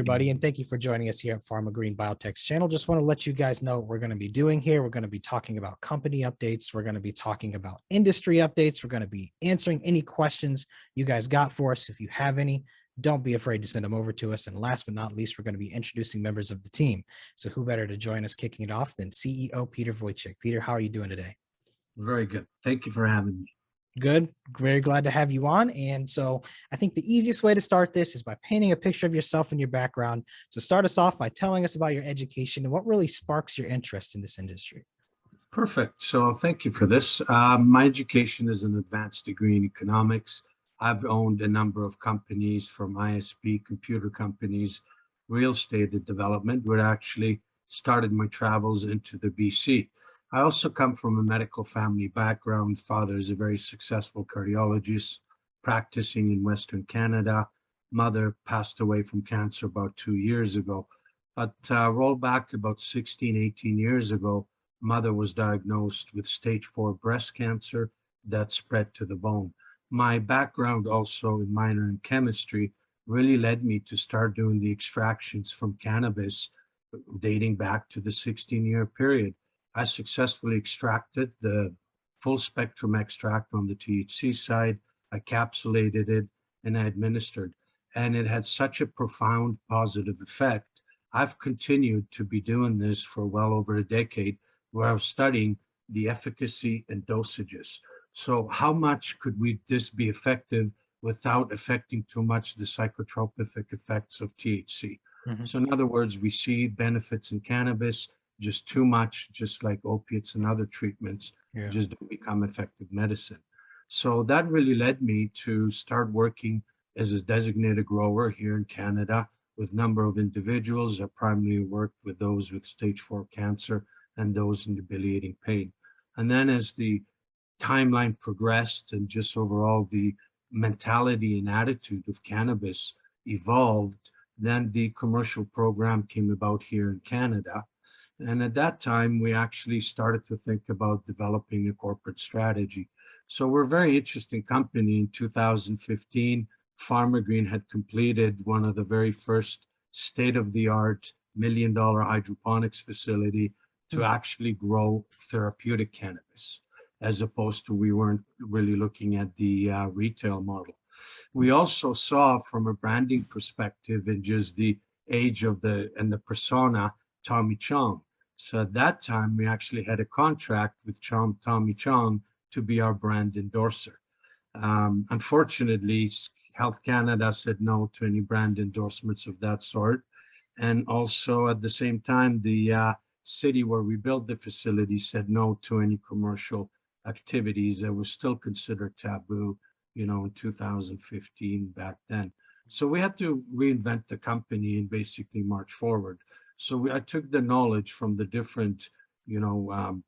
everybody, and thank you for joining us here at Pharmagreen Biotech's channel. Just want to let you guys know what we're going to be doing here. We're going to be talking about company updates. We're going to be talking about industry updates. We're going to be answering any questions you guys got for us. If you have any, don't be afraid to send them over to us. And last but not least, we're going to be introducing members of the team. So who better to join us kicking it off than CEO Peter Wojcik. Peter, how are you doing today? Very good. Thank you for having me. Good. Very glad to have you on. And so I think the easiest way to start this is by painting a picture of yourself and your background. So start us off by telling us about your education and what really sparks your interest in this industry. Perfect. So thank you for this. My education is an advanced degree in economics. I've owned a number of companies, from ISP, computer companies, real estate development, where I actually started my travels into the BC. I also come from a medical family background. Father is a very successful cardiologist practicing in Western Canada. Mother passed away from cancer about 2 years ago. But roll back about 16, 18 years ago, mother was diagnosed with stage 4 breast cancer that spread to the bone. My background also in minor in chemistry really led me to start doing the extractions from cannabis dating back to the 16-year period. I successfully extracted the full spectrum extract on the THC side. I capsulated it and I administered. And it had such a profound positive effect. I've continued to be doing this for well over a decade, where I was studying the efficacy and dosages. So how much could this be effective without affecting too much the psychotropic effects of THC? So in other words, we see benefits in cannabis, just too much, just like opiates and other treatments, just don't become effective medicine. So that really led me to start working as a designated grower here in Canada with a number of individuals. I primarily worked with those with stage 4 cancer and those in debilitating pain. And then as the timeline progressed and just overall the mentality and attitude of cannabis evolved, then the commercial program came about here in Canada. And at that time, we actually started to think about developing a corporate strategy. So we're a very interesting company. In 2015, Pharmagreen had completed one of the very first state-of-the-art $1 million hydroponics facility to actually grow therapeutic cannabis, as opposed to we weren't really looking at the retail model. We also saw from a branding perspective and just the age of the persona, Tommy Chong. So at that time, we actually had a contract with Tommy Chong to be our brand endorser. Unfortunately, Health Canada said no to any brand endorsements of that sort. And also at the same time, the city where we built the facility said no to any commercial activities that was still considered taboo, in 2015 back then. So we had to reinvent the company and basically march forward. So I took the knowledge from the different,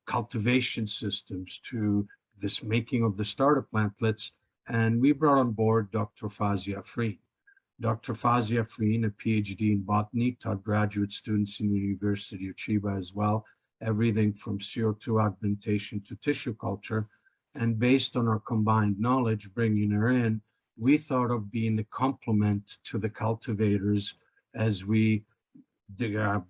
cultivation systems to this making of the starter plantlets, and we brought on board Dr. Fazia Freen. Dr. Fazia Freen, a PhD in botany, taught graduate students in the University of Chiba as well, everything from CO2 augmentation to tissue culture. And based on our combined knowledge, bringing her in, we thought of being a complement to the cultivators as we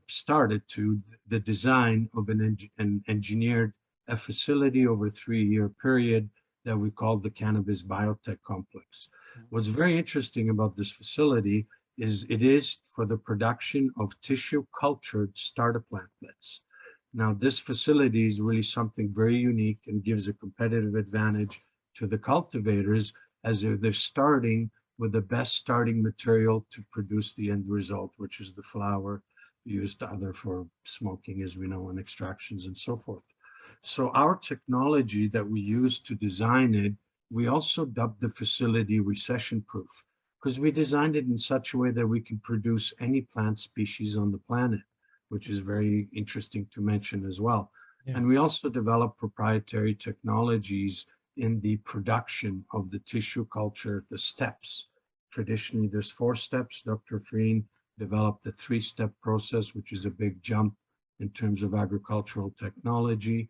started to the design of an engineered a facility over a 3-year period that we called the Cannabis Biotech Complex. What's very interesting about this facility is it is for the production of tissue cultured starter plantlets. Now, this facility is really something very unique and gives a competitive advantage to the cultivators, as they're starting with the best starting material to produce the end result, which is the flower used either for smoking, as we know, and extractions and so forth. So our technology that we use to design it, we also dubbed the facility recession proof, because we designed it in such a way that we can produce any plant species on the planet, which is very interesting to mention as well. And we also developed proprietary technologies in the production of the tissue culture, the steps. Traditionally, there's 4 steps. Dr. Freen developed a 3-step process, which is a big jump in terms of agricultural technology.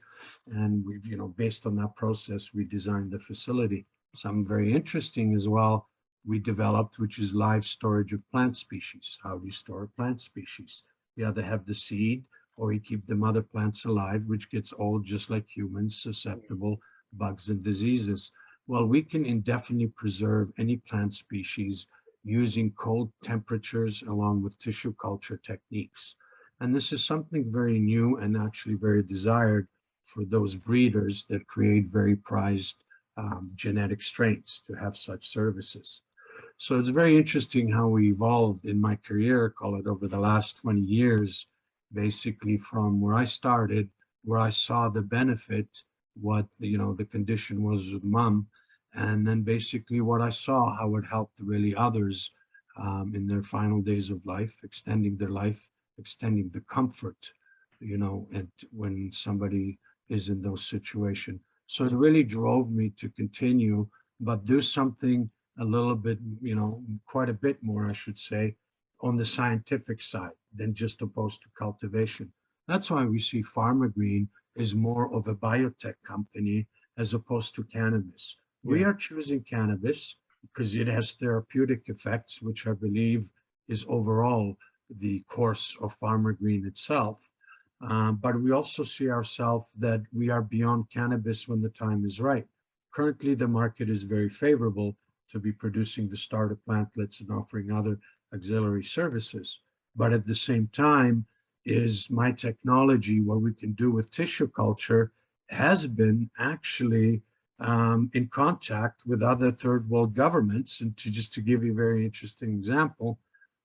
And we've, based on that process, we designed the facility. Something very interesting as well, we developed, which is live storage of plant species. How do you store a plant species? You either have the seed or you keep the mother plants alive, which gets old just like humans, susceptible bugs and diseases. Well, we can indefinitely preserve any plant species using cold temperatures along with tissue culture techniques. And this is something very new and actually very desired for those breeders that create very prized genetic strains to have such services. So it's very interesting how we evolved in my career, call it over the last 20 years, basically from where I started, where I saw the benefit, what the condition was with mom, and then basically what I saw, how it helped really others in their final days of life, extending their life, extending the comfort, and when somebody is in those situations. So it really drove me to continue, but do something a little bit, quite a bit more, I should say, on the scientific side than just opposed to cultivation. That's why we see Pharmagreen is more of a biotech company as opposed to cannabis. We Yeah. are choosing cannabis because it has therapeutic effects, which I believe is overall the course of Pharmagreen itself. But we also see ourselves that we are beyond cannabis when the time is right. Currently, the market is very favorable to be producing the starter plantlets and offering other auxiliary services. But at the same time, is my technology, what we can do with tissue culture, has been actually in contact with other third world governments. And to give you a very interesting example,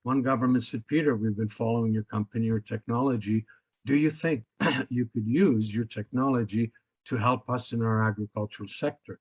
one government said, Peter, we've been following your company, your technology. Do you think you could use your technology to help us in our agricultural sector?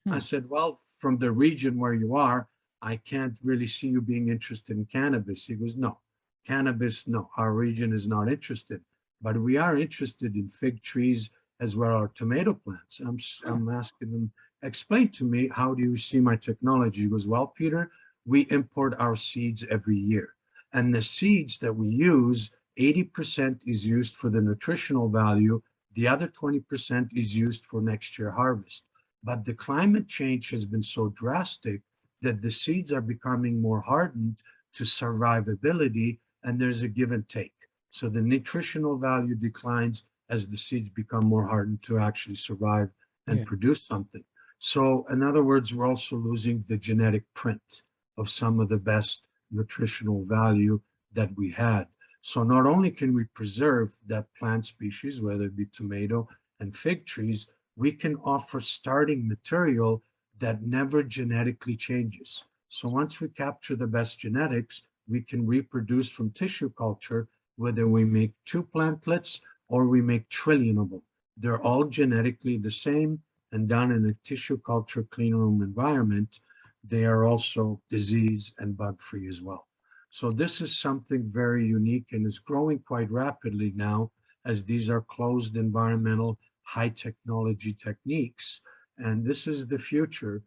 I Hmm. said, well, from the region where you are, I can't really see you being interested in cannabis. He goes, no, cannabis, no, our region is not interested, but we are interested in fig trees as well as tomato plants. I'm asking them, explain to me, how do you see my technology? He goes, well, Peter, we import our seeds every year. And the seeds that we use, 80% is used for the nutritional value. The other 20% is used for next year harvest. But the climate change has been so drastic that the seeds are becoming more hardened to survivability, and there's a give and take. So the nutritional value declines as the seeds become more hardened to actually survive and Yeah. produce something. So in other words, we're also losing the genetic print of some of the best nutritional value that we had. So not only can we preserve that plant species, whether it be tomato and fig trees, we can offer starting material that never genetically changes. So once we capture the best genetics, we can reproduce from tissue culture, whether we make 2 plantlets or we make trillion of them. They're all genetically the same and done in a tissue culture clean room environment. They are also disease and bug free as well. So this is something very unique and is growing quite rapidly now, as these are closed environmental high technology techniques. And this is the future,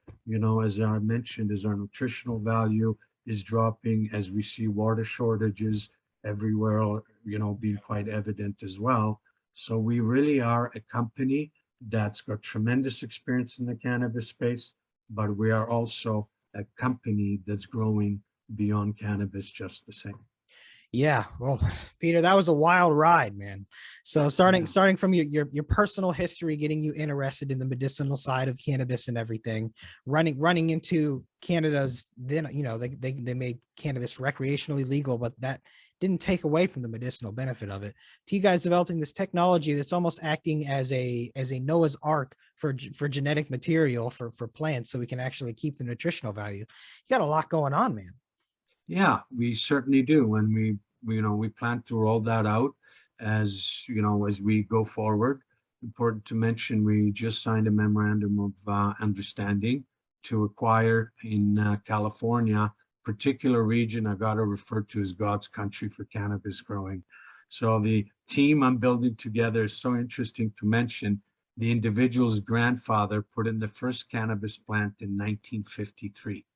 as I mentioned, as our nutritional value is dropping, as we see water shortages everywhere, being quite evident as well. So we really are a company that's got tremendous experience in the cannabis space, but we are also a company that's growing beyond cannabis just the same. Yeah, well, Peter, that was a wild ride, man. So starting Yeah. starting from your personal history, getting you interested in the medicinal side of cannabis and everything, running into Canada's, then they made cannabis recreationally legal, but that didn't take away from the medicinal benefit of it. To you guys developing this technology that's almost acting as a Noah's Ark for genetic material for plants, so we can actually keep the nutritional value. You got a lot going on, man. Yeah, we certainly do. And we plan to roll that out as we go forward. Important to mention, we just signed a memorandum of understanding to acquire in California, particular region I got to refer to as God's country for cannabis growing. So the team I'm building together is so interesting to mention. The individual's grandfather put in the first cannabis plant in 1953.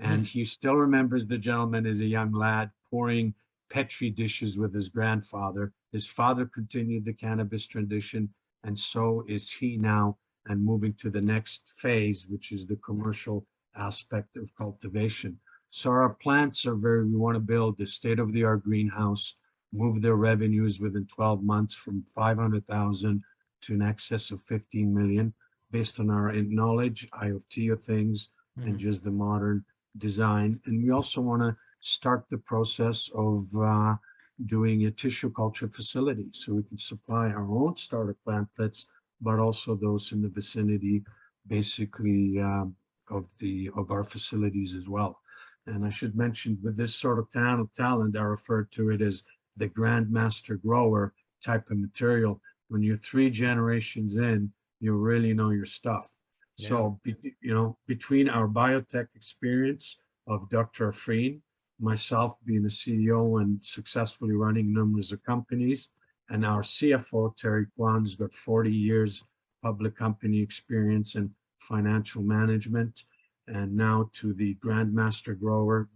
And he still remembers the gentleman as a young lad pouring Petri dishes with his grandfather. His father continued the cannabis tradition, and so is he now, and moving to the next phase, which is the commercial aspect of cultivation. So our plants are we want to build a state-of-the-art greenhouse, move their revenues within 12 months from 500,000 to in excess of 15 million, based on our knowledge, IoT of things, and Mhm. just the modern design. And we also want to start the process of doing a tissue culture facility so we can supply our own starter plantlets, but also those in the vicinity, basically of our facilities as well. And I should mention, with this sort of talent, I refer to it as the grandmaster grower type of material. When you're 3 generations in, you really know your stuff. Yeah. So, between our biotech experience of Dr. Afreen, myself being a CEO and successfully running numbers of companies, and our CFO, Terry Kwan's got 40 years public company experience in financial management, and now to the grandmaster grower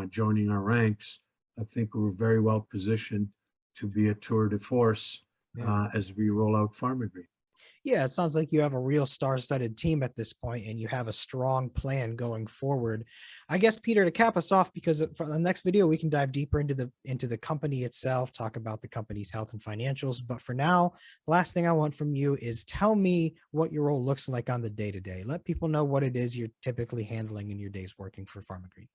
joining our ranks, I think we're very well positioned to be a tour de force Yeah. as we roll out Pharmagreen. Yeah, it sounds like you have a real star-studded team at this point, and you have a strong plan going forward. I guess, Peter, to cap us off, because for the next video we can dive deeper into the company itself, talk about the company's health and financials. But for now, the last thing I want from you is tell me what your role looks like on the day-to-day. Let people know what it is you're typically handling in your days working for Pharmagreen.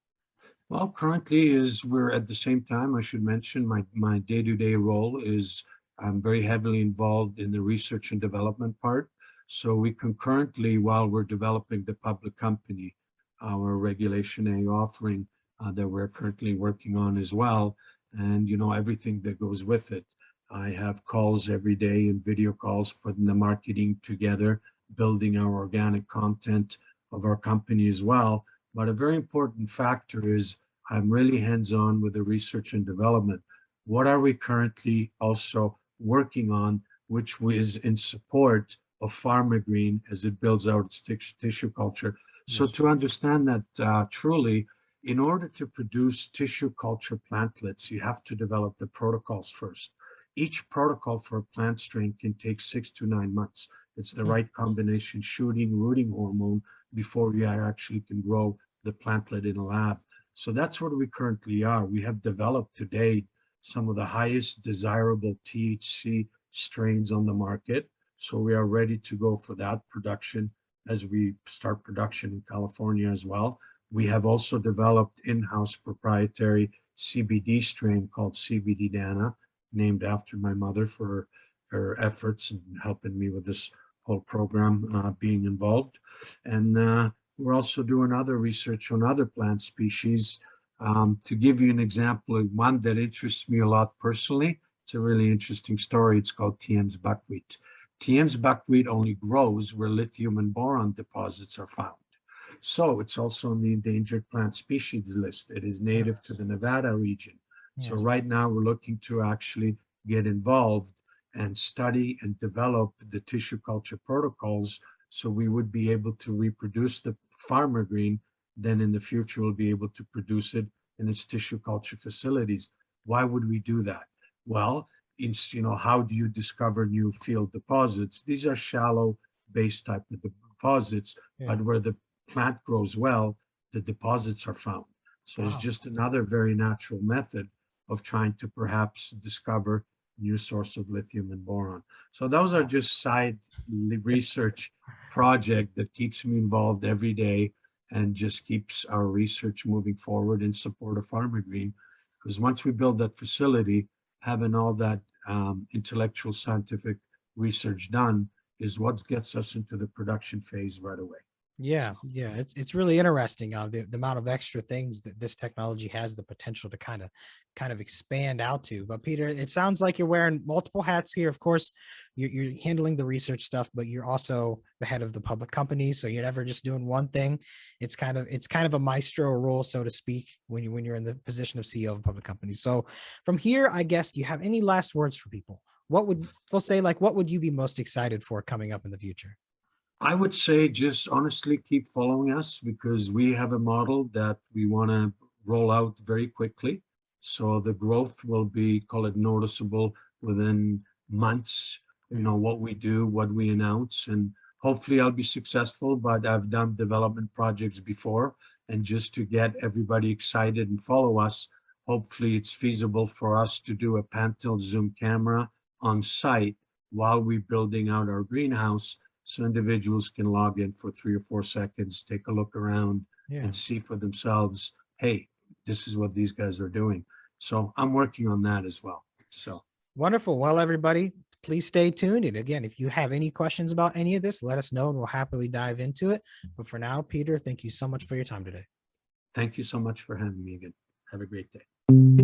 Well, currently is we're at the same time, I should mention my day-to-day role is I'm very heavily involved in the research and development part. So we concurrently, while we're developing the public company, our Regulation A offering that we're currently working on as well, and everything that goes with it. I have calls every day and video calls, putting the marketing together, building our organic content of our company as well. But a very important factor is I'm really hands-on with the research and development. What are we currently also working on, which is in support of Pharmagreen as it builds out its tissue culture? So Yes. to understand that truly, in order to produce tissue culture plantlets, you have to develop the protocols first. Each protocol for a plant strain can take 6 to 9 months. It's the Mm. right combination shooting, rooting hormone before you actually can grow the plantlet in a lab. So that's where we currently are. We have developed to date some of the highest desirable THC strains on the market. So we are ready to go for that production as we start production in California as well. We have also developed in-house proprietary CBD strain called CBD Dana, named after my mother for her efforts in helping me with this whole program being involved. And we're also doing other research on other plant species. To give you an example of one that interests me a lot personally, it's a really interesting story. It's called TM's buckwheat. TM's buckwheat only grows where lithium and boron deposits are found. So it's also on the endangered plant species list. It is native to the Nevada region. So Yes. right now we're looking to actually get involved and study and develop the tissue culture protocols so we would be able to reproduce the Pharmagreen. Then in the future we'll be able to produce it in its tissue culture facilities. Why would we do that? Well, how do you discover new field deposits? These are shallow base type of deposits, Yeah. but where the plant grows well, the deposits are found. So it's Wow. just another very natural method of trying to perhaps discover new source of lithium and boron. So those are Wow. just side research project that keeps me involved every day and just keeps our research moving forward in support of Pharmagreen. Because once we build that facility, having all that intellectual scientific research done is what gets us into the production phase right away. Yeah, yeah, it's really interesting the amount of extra things that this technology has the potential to kind of expand out to. But Peter, it sounds like you're wearing multiple hats here. Of course, you're handling the research stuff, but you're also the head of the public company, so you're never just doing one thing. It's kind of a maestro role, so to speak, when you're in the position of CEO of a public company. So from here, I guess, do you have any last words for people? We'll say, like, what would you be most excited for coming up in the future? I would say just honestly keep following us because we have a model that we want to roll out very quickly. So the growth will be, call it noticeable within months, Mhm. what we do, what we announce, and Hopefully I'll be successful, but I've done development projects before. And just to get everybody excited and follow us, hopefully it's feasible for us to do a pan-tilt zoom camera on site while we're building out our greenhouse, so individuals can log in for 3 or 4 seconds, take a look around Yeah. and see for themselves, hey, this is what these guys are doing. So I'm working on that as well. So Wonderful. Well, everybody, please stay tuned. And again, if you have any questions about any of this, let us know and we'll happily dive into it. But for now, Peter, thank you so much for your time today. thank you so much for having me again. Have a great day.